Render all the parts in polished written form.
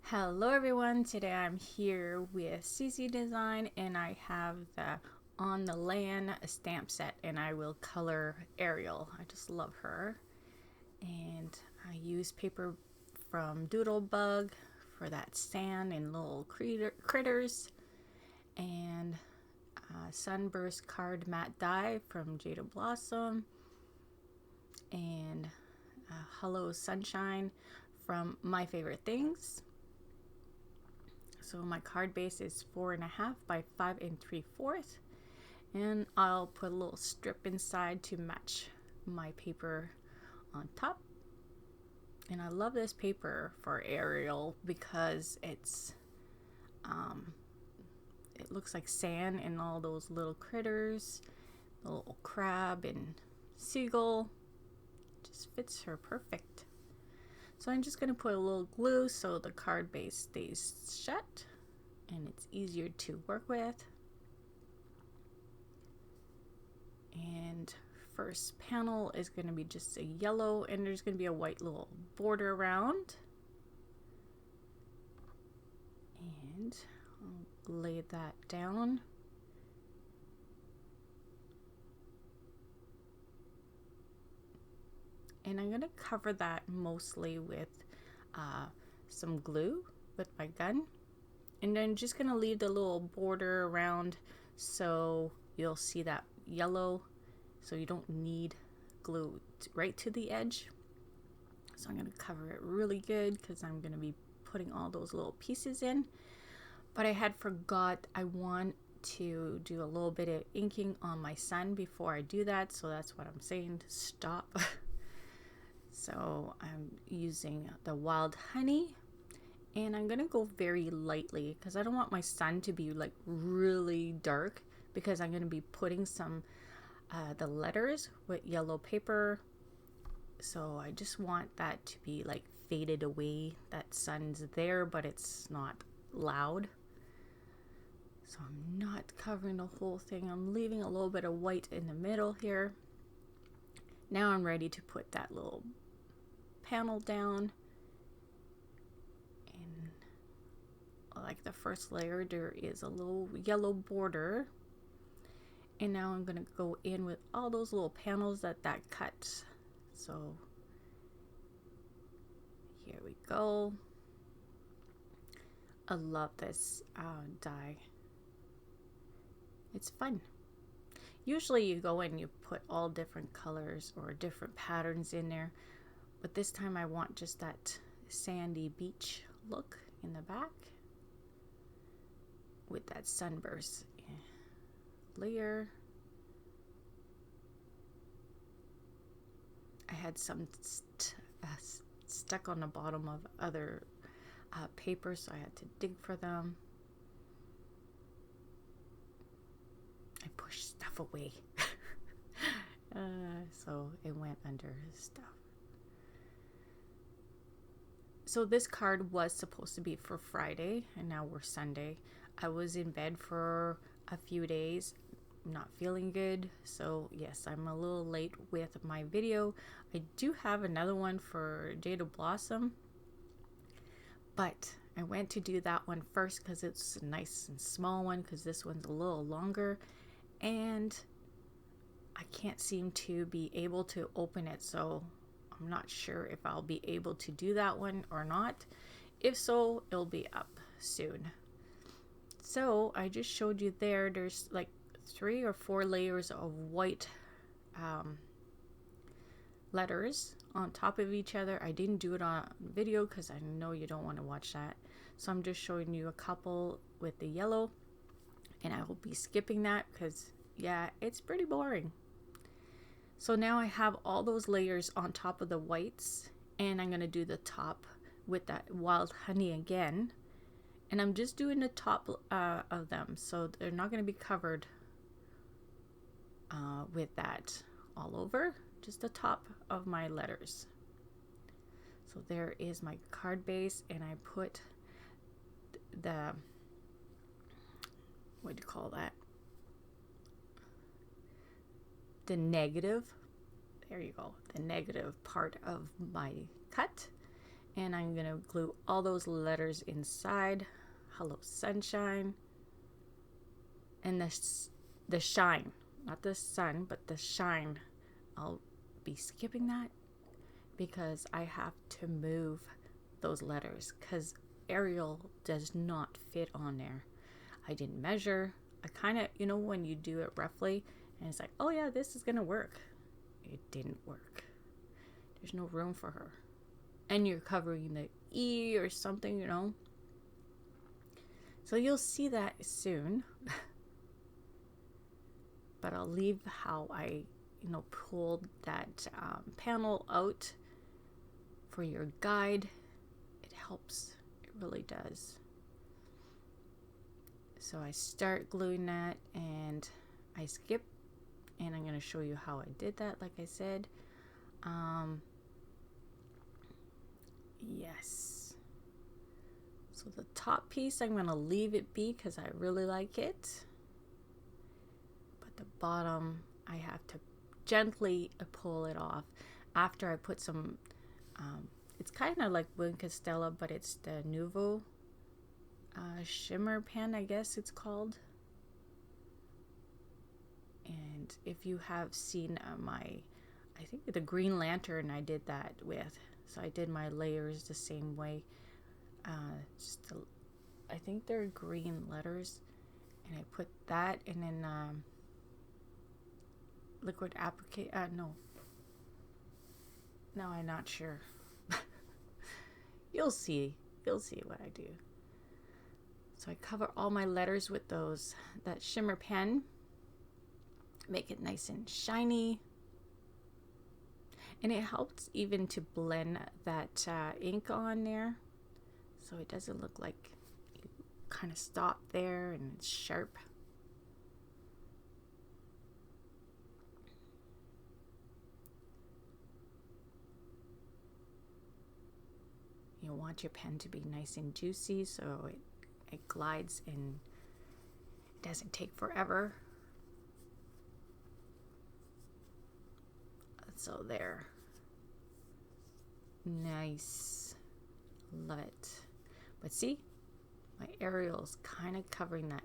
Hello everyone, today I'm here with CC Design and I have the On the Land stamp set and I will color Ariel. I just love her. And I use paper from Doodlebug for that sand and little critters. And Sunburst Card Matte Die from Jada Blossom. And Hello Sunshine from My Favorite Things. So my card base is 4.5 by 5 3/4, and I'll put a little strip inside to match my paper on top. And I love this paper for Ariel because it looks like sand and all those little critters, the little crab and seagull. Just fits her perfect. So I'm just going to put a little glue so the card base stays shut and it's easier to work with. And first panel is going to be just a yellow and there's going to be a white little border around. And I'll lay that down. And I'm going to cover that mostly with some glue with my gun. And then just going to leave the little border around so you'll see that yellow. So you don't need glue right to the edge. So I'm going to cover it really good because I'm going to be putting all those little pieces in. But I had forgot I want to do a little bit of inking on my sun before I do that. So that's what I'm saying to stop. So I'm using the Wild Honey and I'm gonna go very lightly because I don't want my sun to be like really dark because I'm gonna be putting some the letters with yellow paper. So I just want that to be like faded away. That sun's there but it's not loud. So I'm not covering the whole thing. I'm leaving a little bit of white in the middle here. Now I'm ready to put that little panel down, and like the first layer there is a little yellow border, and now I'm going to go in with all those little panels that cuts. So here we go. I love this die. It's fun. Usually you go in and you put all different colors or different patterns in there, but this time I want just that sandy beach look in the back with that sunburst layer. I had some stuck on the bottom of other paper, so I had to dig for them. I pushed stuff away. So it went under stuff. So this card was supposed to be for Friday and now we're Sunday. I was in bed for a few days, not feeling good. So yes, I'm a little late with my video. I do have another one for Jada Blossom, but I went to do that one first because it's a nice and small one because this one's a little longer and I can't seem to be able to open it. So I'm not sure if I'll be able to do that one or not. If so, it'll be up soon. So I just showed you there's like 3 or 4 layers of white letters on top of each other. I didn't do it on video because I know you don't want to watch that. So I'm just showing you a couple with the yellow, and I will be skipping that because yeah, it's pretty boring. So now I have all those layers on top of the whites, and I'm going to do the top with that Wild Honey again. And I'm just doing the top of them, so they're not going to be covered with that all over, just the top of my letters. So there is my card base, and I put the, what do you call that? The negative, there you go, the negative part of my cut, And I'm going to glue all those letters inside. Hello Sunshine. And the shine, not the sun, but the shine. I'll be skipping that because I have to move those letters because Arial does not fit on there. I didn't measure. I kind of, when you do it roughly and it's like, oh yeah, this is going to work. It didn't work. There's no room for her. And you're covering the E or something, So you'll see that soon. But I'll leave how I, pulled that panel out for your guide. It helps. It really does. So I start gluing that and I skip, and I'm going to show you how I did that, like I said. Yes. So the top piece, I'm going to leave it be because I really like it. But the bottom, I have to gently pull it off after I put some, it's kind of like Win Castella, but it's the Nuvo shimmer pen, I guess it's called. And if you have seen I think the Green Lantern I did that with. So I did my layers the same way. I think they're green letters. And I put that and then liquid applique. No, I'm not sure. You'll see what I do. So I cover all my letters with that shimmer pen. Make it nice and shiny. And it helps even to blend that ink on there. So it doesn't look like you kind of stop there and it's sharp. You want your pen to be nice and juicy so it glides and doesn't take forever. So there. Nice. Love it. But see, my Arial's kind of covering that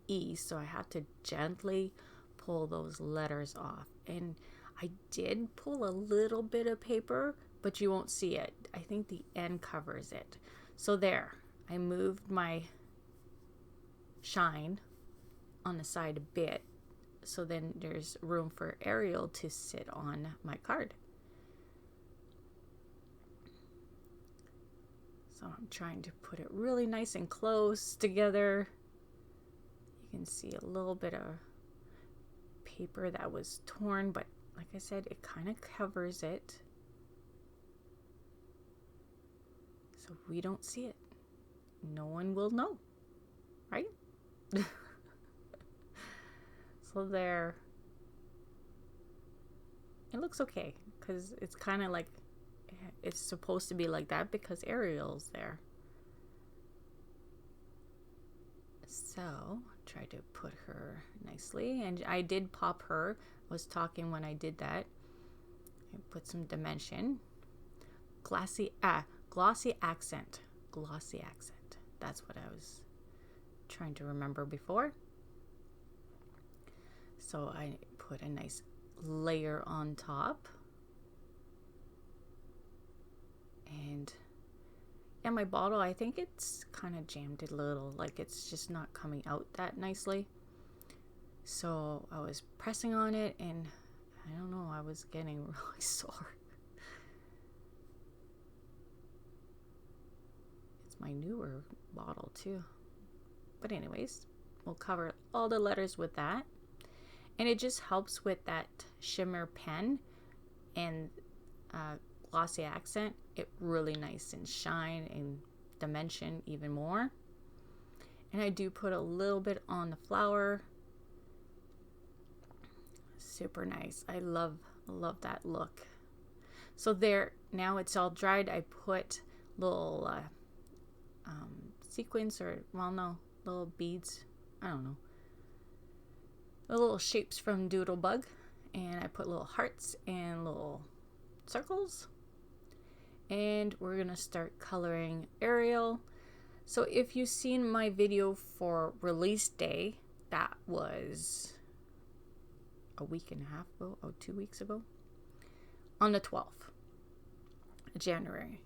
E, so I have to gently pull those letters off. And I did pull a little bit of paper, but you won't see it. I think the end covers it. So there, I moved my shine on the side a bit, so then there's room for Arial to sit on my card. So I'm trying to put it really nice and close together. You can see a little bit of paper that was torn, but like I said, it kind of covers it. So we don't see it. No one will know, right? So there. It looks okay because it's kind of like it's supposed to be like that because Arial's there. So try to put her nicely, and I did pop her. I was talking when I did that. I put some dimension. Glossy accent. Glossy accent. That's what I was trying to remember before. So I put a nice layer on top. And yeah, my bottle, I think it's kind of jammed a little. Like it's just not coming out that nicely. So I was pressing on it and I don't know, I was getting really sore. It's my newer bottle too. But anyways, we'll cover all the letters with that. And it just helps with that shimmer pen and glossy accent. It really nice and shine and dimension even more. And I do put a little bit on the flower. Super nice. I love that look. So there, now it's all dried. I put little sequins or, well, no, little beads. I don't know. The little shapes from Doodlebug. And I put little hearts and little circles. and we're gonna start coloring Ariel. So if you've seen my video for release day, that was a week and a half ago, 2 weeks ago, on the 12th of January.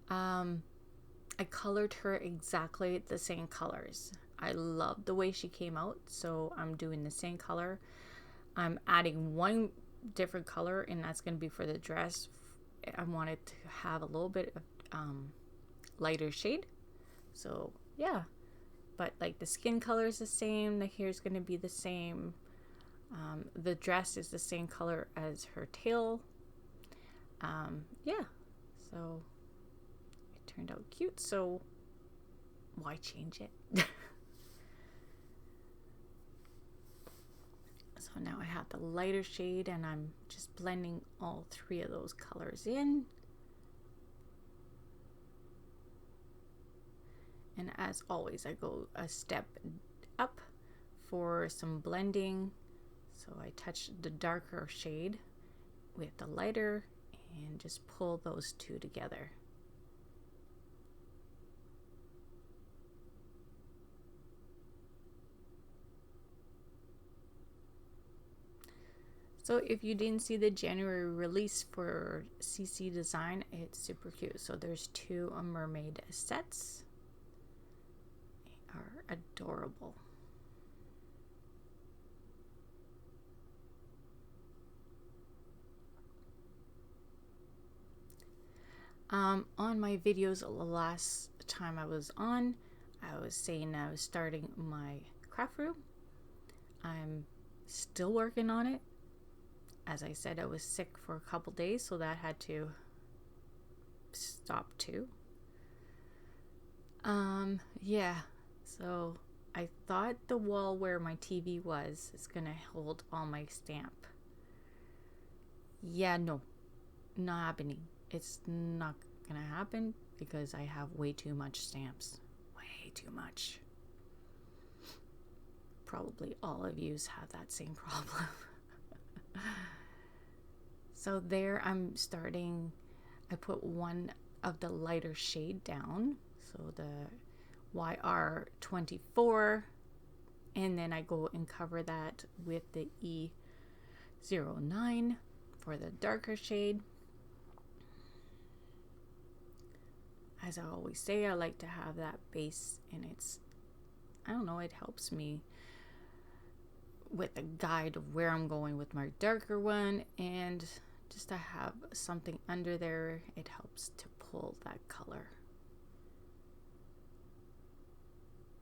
I colored her exactly the same colors. I love the way she came out, so I'm doing the same color. I'm adding one different color, and that's going to be for the dress. I wanted to have a little bit of lighter shade. So yeah, but like the skin color is the same, the hair is going to be the same. The dress is the same color as her tail. Yeah, so it turned out cute, so why change it? So now I have the lighter shade, and I'm just blending all three of those colors in. And as always, I go a step up for some blending. So I touch the darker shade with the lighter and just pull those two together. So if you didn't see the January release for CC Design, it's super cute. So there's 2 mermaid sets. They are adorable. On my videos the last time I was on, I was saying I was starting my craft room. I'm still working on it. As I said, I was sick for a couple days, so that had to stop too. Yeah, so I thought the wall where my TV was is gonna hold all my stamp. Yeah, no, not happening. It's not gonna happen because I have way too much stamps. Way too much. Probably all of yous have that same problem. So there I'm starting, I put one of the lighter shade down, so the YR24, and then I go and cover that with the E09 for the darker shade. As I always say, I like to have that base, and it's, I don't know, it helps me with the guide of where I'm going with my darker one, and just to have something under there, it helps to pull that color.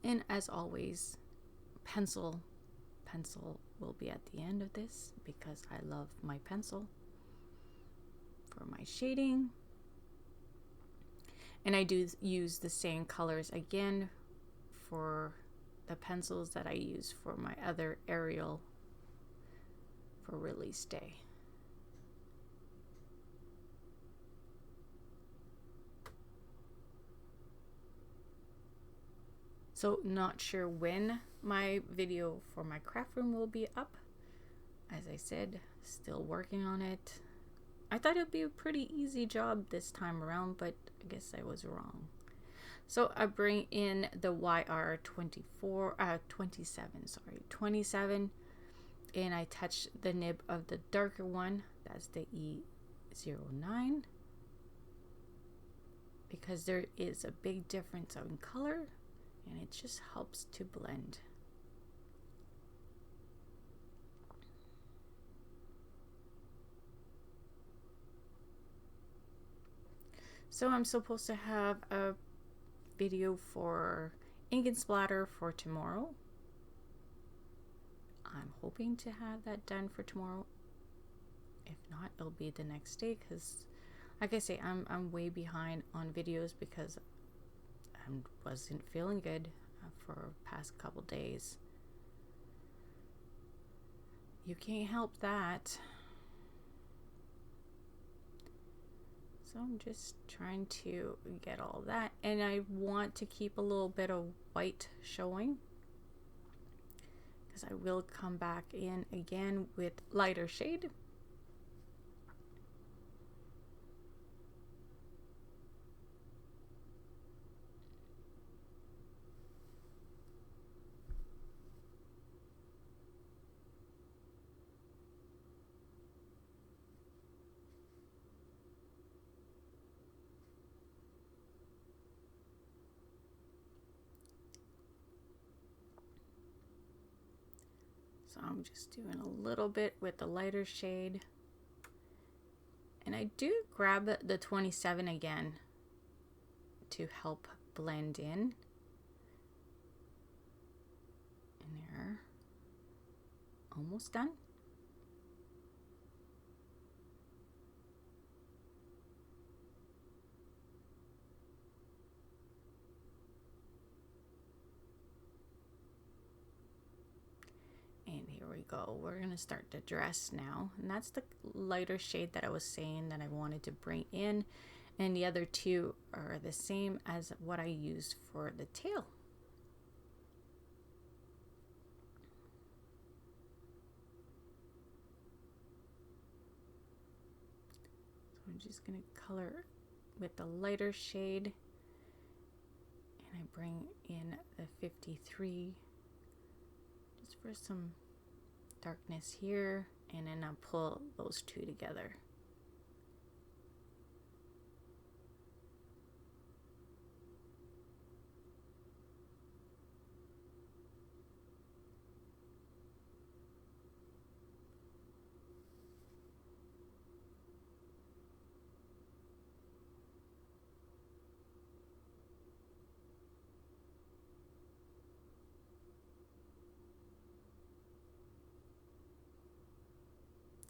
And as always, pencil will be at the end of this because I love my pencil for my shading. And I do use the same colors again for the pencils that I use for my other Ariel for release day. So not sure when my video for my craft room will be up. As I said, still working on it. I thought it would be a pretty easy job this time around, but I guess I was wrong. So I bring in the YR27, and I touch the nib of the darker one. That's the E09, because there is a big difference in color, and it just helps to blend. So I'm supposed to have a video for ink and splatter for tomorrow. I'm hoping to have that done for tomorrow. If not, it'll be the next day, because like I say, I'm way behind on videos because I wasn't feeling good for past couple days. You can't help that. So I'm just trying to get all that, and I want to keep a little bit of white showing, because I will come back in again with lighter shade. I'm just doing a little bit with the lighter shade. And I do grab the 27 again to help blend in. And there. Almost done. And here we go. We're going to start the dress now. And that's the lighter shade that I was saying that I wanted to bring in. And the other two are the same as what I used for the tail. So I'm just going to color with the lighter shade. And I bring in the 53 just for some darkness here, and then I'll pull those two together.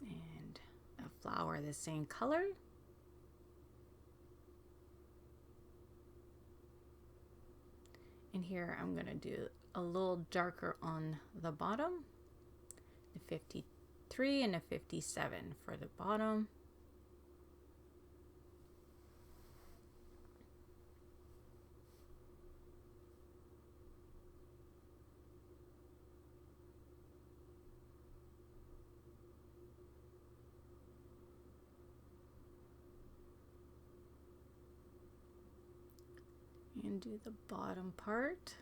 And a flower the same color. And here I'm going to do a little darker on the bottom, the 53 and the 57 for the bottom. And do the bottom part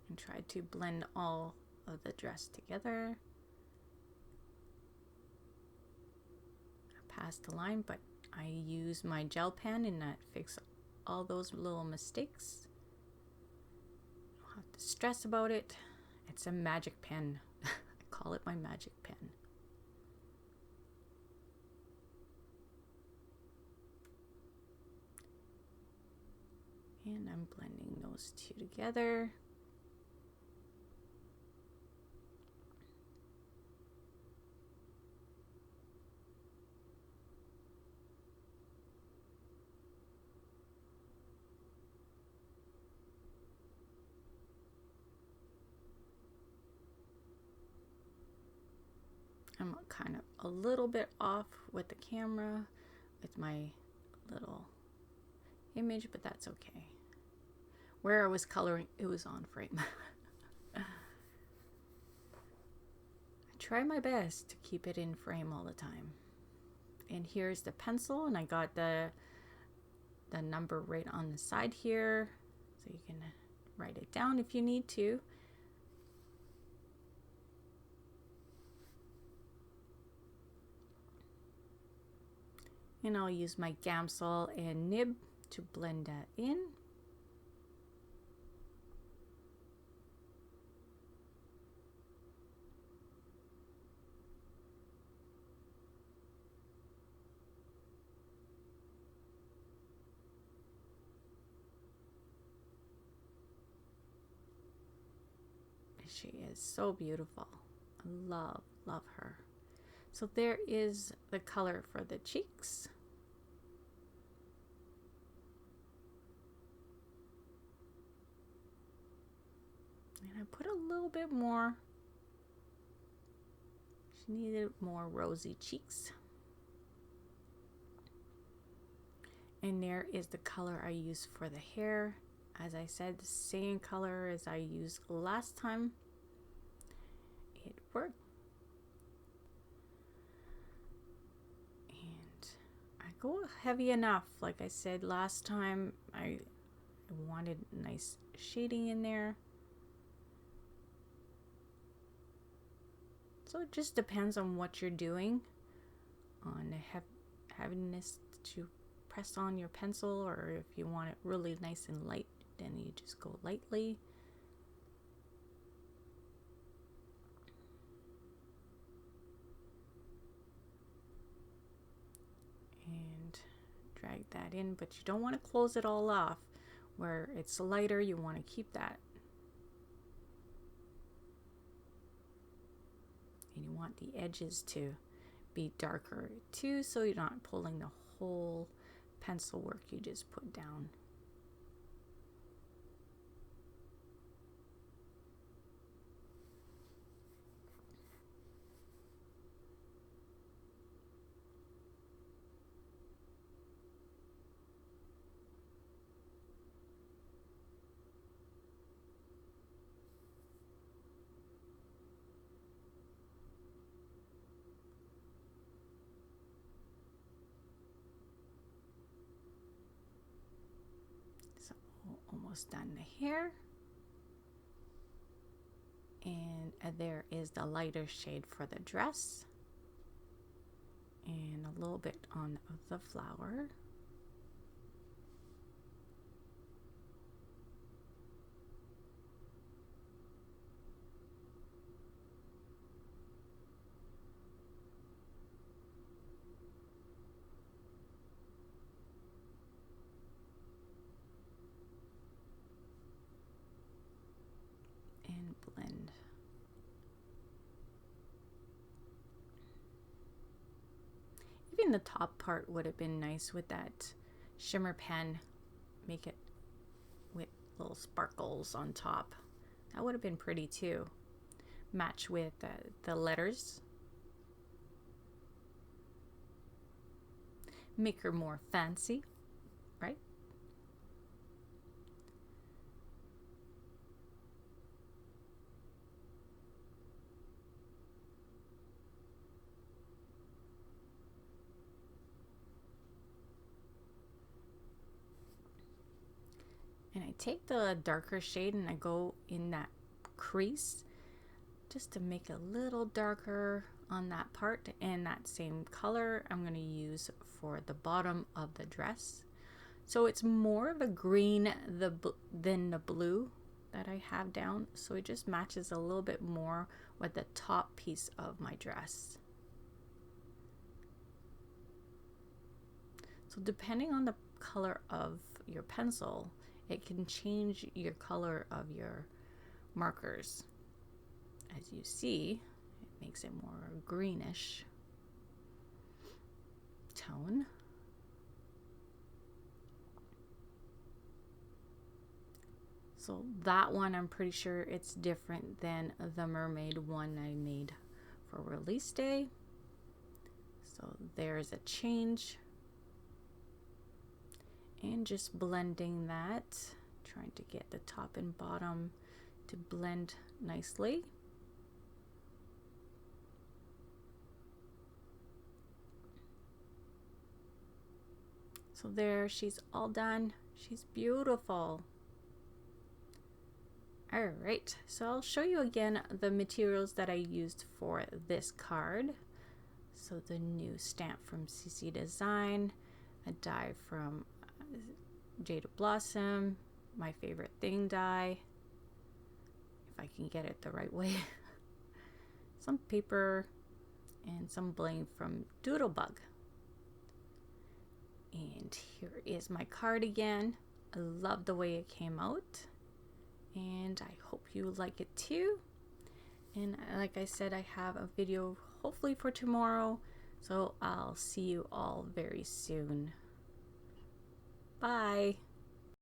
and try to blend all of the dress together. I passed the line, but I use my gel pen and that fix all those little mistakes. Don't have to stress about it. It's a magic pen. I call it my magic pen. And I'm blending those two together. I'm kind of a little bit off with the camera with my little image, but that's okay. Where I was coloring, it was on frame. I try my best to keep it in frame all the time. And here's the pencil, and I got the number right on the side here, so you can write it down if you need to. And I'll use my Gamsol and nib to blend that in. She is so beautiful. I love her. So there is the color for the cheeks. And I put a little bit more. She needed more rosy cheeks. And there is the color I used for the hair. As I said, the same color as I used last time. It worked. And I go heavy enough. Like I said last time, I wanted nice shading in there. So it just depends on what you're doing, on the heaviness to press on your pencil, or if you want it really nice and light, then you just go lightly. drag that in, but you don't want to close it all off. Where it's lighter, you want to keep that. And you want the edges to be darker too, so you're not pulling the whole pencil work you just put down. So almost done the hair. And there is the lighter shade for the dress. And a little bit on the flower. And blend. Even the top part would have been nice with that shimmer pen. Make it with little sparkles on top. That would have been pretty too. Match with the letters. Make her more fancy, right? And I take the darker shade and I go in that crease just to make it a little darker on that part, and that same color I'm going to use for the bottom of the dress. So it's more of a green than the blue that I have down, so it just matches a little bit more with the top piece of my dress. So depending on the color of your pencil, it can change your color of your markers. As you see, it makes it more greenish tone. So that one, I'm pretty sure it's different than the mermaid one I made for release day. So there's a change. And just blending that, trying to get the top and bottom to blend nicely. So there, she's all done. She's beautiful. All right, so I'll show you again the materials that I used for this card. So the new stamp from CC Design, a die from Jada Blossom, my favorite thing die, if I can get it the right way, some paper, and some bling from Doodlebug. And here is my card again. I love the way it came out, and I hope you like it too. And like I said, I have a video hopefully for tomorrow, so I'll see you all very soon. Bye.